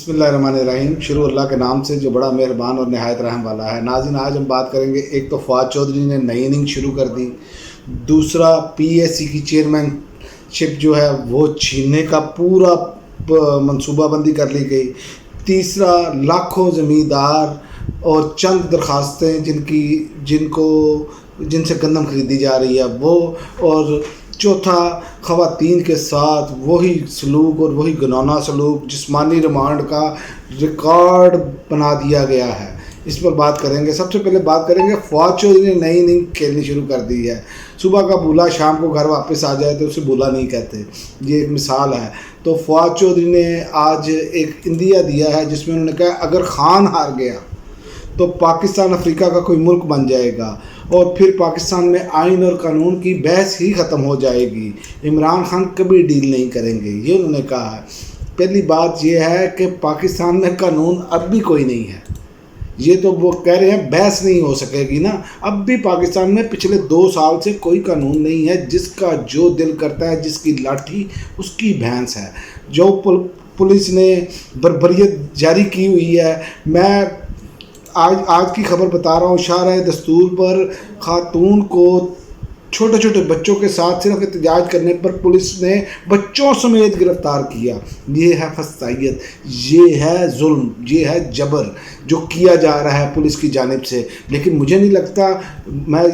बिस्मिल्लाहिर्रहमानिर्रहीम। शुरू अल्लाह के नाम से जो बड़ा मेहरबान और नहायत रहम वाला है। नाज़रीन, आज हम बात करेंगे, एक तो फवाद चौधरी ने नई इनिंग शुरू कर दी, दूसरा पीएससी की चेयरमैनशिप जो है वो छीनने का पूरा मनसूबाबंदी कर ली गई, तीसरा लाखों ज़मींदार और चंद दरखास्तें जिनसे गंदम खरीदी जा रही है वो, और चौथा ख़वातीन के साथ वही सलूक और वही घिनौना सलूक, जिस्मानी रिमांड का रिकॉर्ड बना दिया गया है। इस पर बात करेंगे। सबसे पहले बात करेंगे, फवाद चौधरी ने नई इनिंग खेलनी शुरू कर दी है। सुबह का बूला शाम को घर वापस आ जाए तो उसे बूला नहीं कहते, ये एक मिसाल है। तो फवाद चौधरी ने आज एक इंदिया दिया है जिसमें उन्होंने कहा अगर खान हार गया तो पाकिस्तान अफ्रीका का कोई मुल्क बन जाएगा और फिर पाकिस्तान में आइन और कानून की बहस ही ख़त्म हो जाएगी, इमरान खान कभी डील नहीं करेंगे, ये उन्होंने कहा है। पहली बात यह है कि पाकिस्तान में कानून अब भी कोई नहीं है, ये तो वो कह रहे हैं बहस नहीं हो सकेगी ना। अब भी पाकिस्तान में पिछले 2 साल से कोई कानून नहीं है, जिसका जो दिल करता है, जिसकी लाठी उसकी भैंस है। जो पुलिस ने बर्बरियत जारी की हुई है, मैं आज की खबर बता रहा हूँ, शाहराह दस्तूर पर खातून को छोटे छोटे बच्चों के साथ सिर्फ एहतजाज करने पर पुलिस ने बच्चों समेत गिरफ़्तार किया। ये है फसाइयत, ये है जुल्म, ये है जबर जो किया जा रहा है पुलिस की जानिब से। लेकिन मुझे नहीं लगता, मैं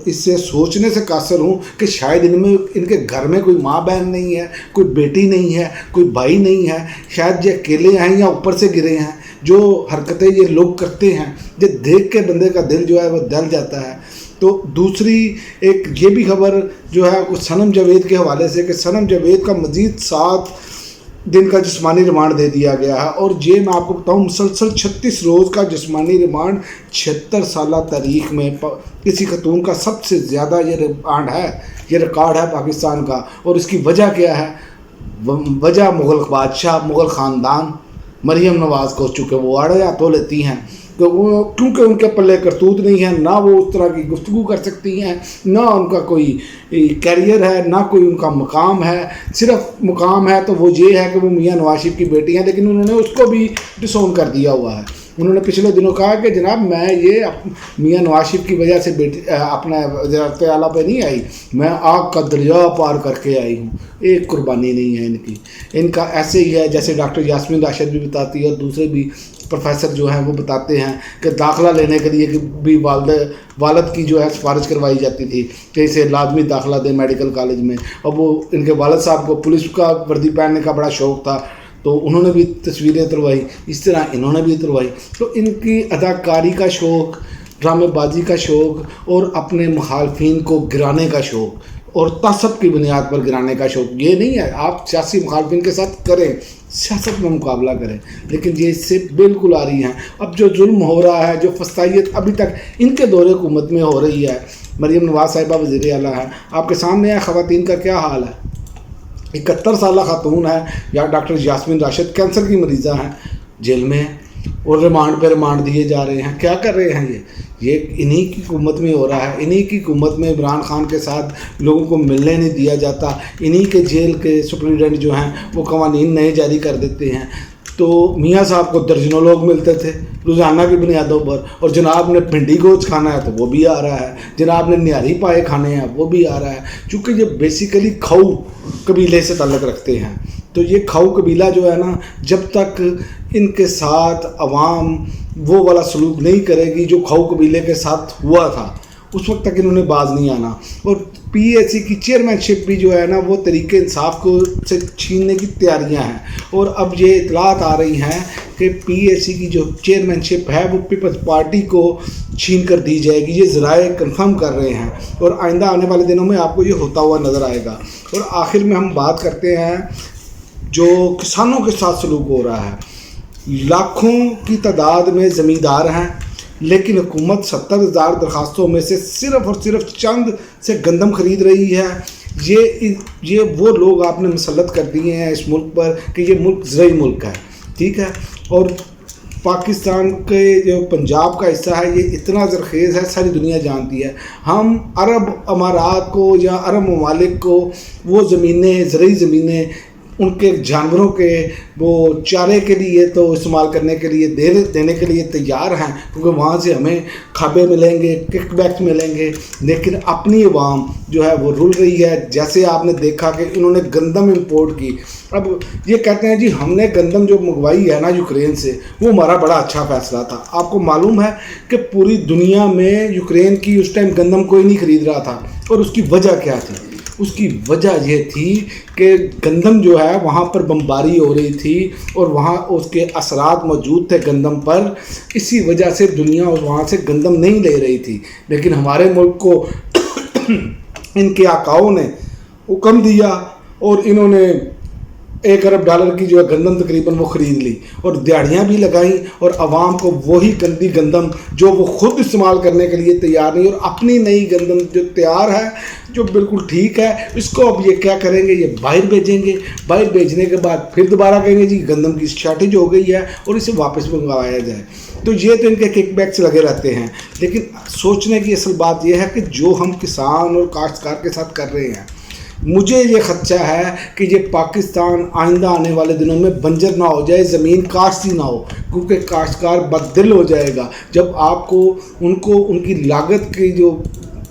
इससे सोचने से कासर हूँ कि शायद इनके घर में कोई माँ बहन नहीं है, कोई बेटी नहीं है, कोई भाई नहीं है, शायद ये अकेले हैं या ऊपर से गिरे हैं। जो हरकतें ये लोग करते हैं, ये देख के बंदे का दिल जो है वो दल जाता है। तो दूसरी एक ये भी खबर जो है कुछ सनम जावेद के हवाले से कि सनम जावेद का मज़ीद 7 दिन का जिस्मानी रिमांड दे दिया गया है। और ये मैं आपको बताऊं, मुसलसल 36 रोज़ का जिस्मानी रिमांड 76 साल तारीख़ में किसी खतून का सबसे ज़्यादा ये रिमांड है, ये रिकॉर्ड है पाकिस्तान का। और इसकी वजह क्या है? वजह मुग़ल बादशाह, मुग़ल ख़ानदान, मरियम नवाज़ को, चूँकि वो आड़े हाथों लेती हैं, तो वो क्योंकि उनके पल्ले करतूत नहीं है, ना वो उस तरह की गुफ्तगू कर सकती हैं, ना उनका कोई कैरियर है, ना कोई उनका मकाम है। सिर्फ मुकाम है तो वो ये है कि वो मियाँ नवाज शरीफ की बेटी हैं, लेकिन उन्होंने उसको भी डिसोन कर दिया हुआ है। उन्होंने पिछले दिनों कहा कि जनाब मैं ये मियाँ नवाज शरीफ की वजह से अपना वज़ारत आला पे नहीं आई, मैं आग का दरिया पार करके आई हूँ। एक कुर्बानी नहीं है इनका ऐसे ही है जैसे डॉक्टर यास्मीन राशिद भी बताती है और दूसरे भी प्रोफेसर जो हैं वो बताते हैं कि दाखिला लेने के लिए भी वालद की जो है सिफारिश करवाई जाती थी कि इसे लाजमी दाखिला दें मेडिकल कॉलेज में। और वो इनके वालद साहब को पुलिस का वर्दी पहनने का बड़ा शौक़ था, तो उन्होंने भी तस्वीरें उतरवाई, इस तरह इन्होंने भी उतरवाई। तो इनकी अदाकारी का शौक़, ड्रामेबाजी का शौक़ और अपने मुखालफिन को गिराने का शौक़ और तसब की बुनियाद पर गिराने का शौक़, ये नहीं है। आप सियासी मुखालफिन के साथ करें, सियासत में मुकाबला करें, लेकिन ये इससे बिल्कुल आ रही हैं। अब जो जुल्म हो रहा है, जो फसाइयत अभी तक इनके दौरे हुकूमत में हो रही है, मरियम नवाज साहिबा वज़ीर आला है, आपके सामने है ख़वातीन का क्या हाल है। 71 साल खातून है, या डॉक्टर यास्मीन राशिद कैंसर की मरीज़ा हैं, जेल में हैं और रिमांड पे रिमांड दिए जा रहे हैं। क्या कर रहे हैं ये इन्हीं की हुकूमत में हो रहा है। इन्हीं की हुकूमत में इमरान खान के साथ लोगों को मिलने नहीं दिया जाता। इन्हीं के जेल के सुप्रिटेंडेंट जो हैं वो कवानीन नए जारी कर देते हैं। तो मियाँ साहब को दर्जनों लोग मिलते थे रोज़ाना की बुनियादों पर, और जनाब ने भिंडी गोश्त खाना है तो वो भी आ रहा है, जनाब ने निहारी पाए खाने हैं वो भी आ रहा है। चूँकि ये बेसिकली खाऊ कबीले से ताल्लुक़ रखते हैं, तो ये खाऊ कबीला जो है ना, जब तक इनके साथ अवाम वो वाला सलूक नहीं करेगी जो खाऊ कबीले के साथ हुआ था, उस वक्त तक इन्होंने बाज नहीं आना। और पीएससी की चेयरमैनशिप भी जो है ना वो तरीके इंसाफ को से छीनने की तैयारियां हैं। और अब ये इतलात आ रही हैं कि पीएससी की जो चेयरमैनशिप है वो पीपल्स पार्टी को छीन कर दी जाएगी। ये ज़राए कंफर्म कर रहे हैं और आइंदा आने वाले दिनों में आपको ये होता हुआ नज़र आएगा। और आखिर में हम बात करते हैं जो किसानों के साथ सलूक हो रहा है। लाखों की तादाद में ज़मींदार हैं, लेकिन हुकूमत 70,000 दरखास्तों में से सिर्फ़ और सिर्फ चंद से गंदम ख़रीद रही है। ये वो लोग आपने मुसल्लत कर दिए हैं इस मुल्क पर कि ये मुल्क ज़रई मुल्क है, ठीक है। और पाकिस्तान के जो पंजाब का हिस्सा है ये इतना ज़रखेज़ है, सारी दुनिया जानती है। हम अरब अमारात को या अरब ममालिक को वो ज़मीनें, ज़रई ज़मीनें उनके जानवरों के वो चारे के लिए तो इस्तेमाल करने के लिए देने के लिए तैयार हैं, क्योंकि वहाँ से हमें खाबे मिलेंगे, किकबैक्स मिलेंगे। लेकिन अपनी अवाम जो है वो रुल रही है। जैसे आपने देखा कि इन्होंने गंदम इंपोर्ट की। अब ये कहते हैं जी हमने गंदम जो मंगवाई है ना यूक्रेन से, वो हमारा बड़ा अच्छा फ़ैसला था। आपको मालूम है कि पूरी दुनिया में यूक्रेन की उस टाइम गंदम कोई नहीं खरीद रहा था, और उसकी वजह क्या थी? उसकी वजह यह थी कि गंदम जो है वहाँ पर बमबारी हो रही थी और वहाँ उसके असरात मौजूद थे गंदम पर। इसी वजह से दुनिया वहाँ से गंदम नहीं ले रही थी। लेकिन हमारे मुल्क को इनके आकाओं ने हुक्म दिया और इन्होंने $1 अरब की जो है गंदम तकरीबन वो ख़रीद ली, और दिहाड़ियाँ भी लगाई, और आवाम को वही गंदी गंदम जो वो ख़ुद इस्तेमाल करने के लिए तैयार नहीं, और अपनी नई गंदम जो तैयार है, जो बिल्कुल ठीक है, इसको अब ये क्या करेंगे, ये बाहर भेजेंगे। बाहर भेजने के बाद फिर दोबारा कहेंगे जी गंदम की शॉर्टेज हो गई है और इसे वापस मंगवाया जाए। तो ये तो इनके किकबैक्स लगे रहते हैं। लेकिन सोचने की असल बात यह है कि जो हम किसान और काश्तकार के साथ कर रहे हैं, मुझे ये खदशा है कि ये पाकिस्तान आइंदा आने वाले दिनों में बंजर ना हो जाए, ज़मीन काश्ती ना हो, क्योंकि काश्तकार बददिल हो जाएगा जब आपको उनको उनकी लागत की जो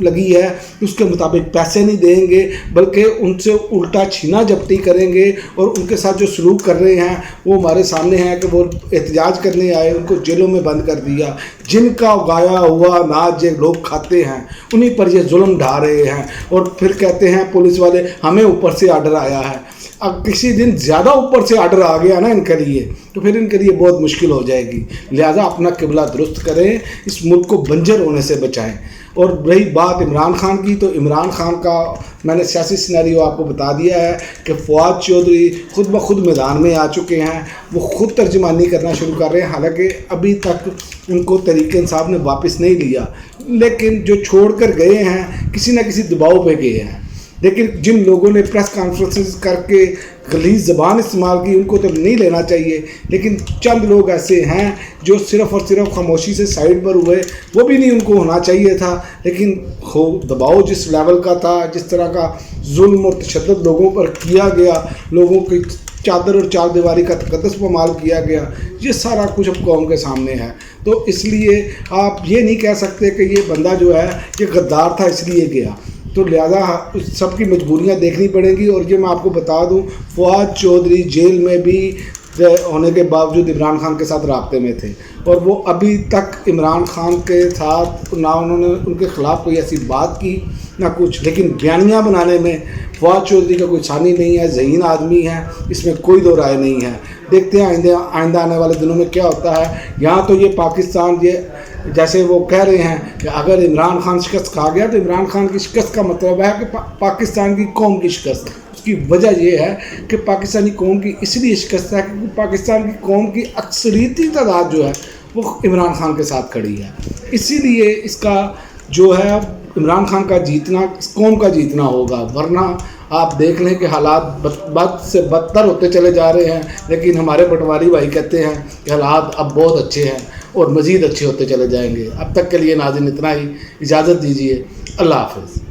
लगी है उसके मुताबिक पैसे नहीं देंगे, बल्कि उनसे उल्टा छीना झपटी करेंगे। और उनके साथ जो सलूक कर रहे हैं वो हमारे सामने है कि वो एहतजाज करने आए, उनको जेलों में बंद कर दिया। जिनका उगाया हुआ अनाज ये लोग खाते हैं उन्हीं पर ये जुल्म ढा रहे हैं, और फिर कहते हैं पुलिस वाले हमें ऊपर से आर्डर आया है। अब किसी दिन ज़्यादा ऊपर से आर्डर आ गया ना इनके लिए, तो फिर इनके लिए बहुत मुश्किल हो जाएगी। लिहाजा अपना किबला दुरुस्त करें, इस मुल्क को बंजर होने से बचाएं। और रही बात इमरान खान की, तो इमरान खान का मैंने सियासी सिनेरियो आपको बता दिया है कि फवाद चौधरी खुद ब खुद मैदान में आ चुके हैं। वो खुद तर्जुमानी करना शुरू कर रहे हैं, हालांकि अभी तक उनको तहरीक इंसाफ ने वापस नहीं लिया, लेकिन जो छोड़ कर गए हैं किसी न किसी दबाव पे गए हैं। लेकिन जिन लोगों ने प्रेस कॉन्फ्रेंसेस करके गलीज़ ज़बान इस्तेमाल की उनको तो नहीं लेना चाहिए, लेकिन चंद लोग ऐसे हैं जो सिर्फ़ और सिर्फ खामोशी से साइड पर हुए, वो भी नहीं उनको होना चाहिए था। लेकिन दबाव जिस लेवल का था, जिस तरह का जुल्म और तशद्दुद लोगों पर किया गया, लोगों की चादर और चार दीवारी का तकद्दुस पामाल किया गया, ये सारा कुछ अब कौम के सामने है। तो इसलिए आप ये नहीं कह सकते कि ये बंदा जो है ये गद्दार था इसलिए गया। तो लिहाजा सबकी मजबूरियां देखनी पड़ेंगी। और ये मैं आपको बता दूं, फवाद चौधरी जेल में भी होने के बावजूद इमरान खान के साथ राब्ते में थे, और वो अभी तक इमरान खान के साथ ना उन्होंने उनके ख़िलाफ़ कोई ऐसी बात की ना कुछ। लेकिन बयानियाँ बनाने में फवाद चौधरी का कोई सानी नहीं है, ज़हीन आदमी है, इसमें कोई दो राय नहीं है। देखते हैं आइंदा आने वाले दिनों में क्या होता है। यहाँ तो ये पाकिस्तान ये जैसे वो कह रहे हैं कि अगर इमरान खान शिकस्त खा गया तो इमरान खान की शिकस्त का मतलब है कि पाकिस्तान की कौम की शिकस्त। उसकी वजह यह है कि पाकिस्तानी कौम की इसलिए शिकस्त है क्योंकि पाकिस्तान की कौम की अक्सरियती तादाद जो है वो इमरान खान के साथ खड़ी है। इसीलिए इसका जो है इमरान खान का जीतना इस कौम का जीतना होगा, वरना आप देख लें कि हालात बद से बदतर होते चले जा रहे हैं। लेकिन हमारे पटवारी भाई कहते हैं कि हालात अब बहुत अच्छे हैं और मज़ीद अच्छे होते चले जाएंगे। अब तक के लिए नाज़रीन इतना ही, इजाज़त दीजिए, अल्लाह हाफ़िज़।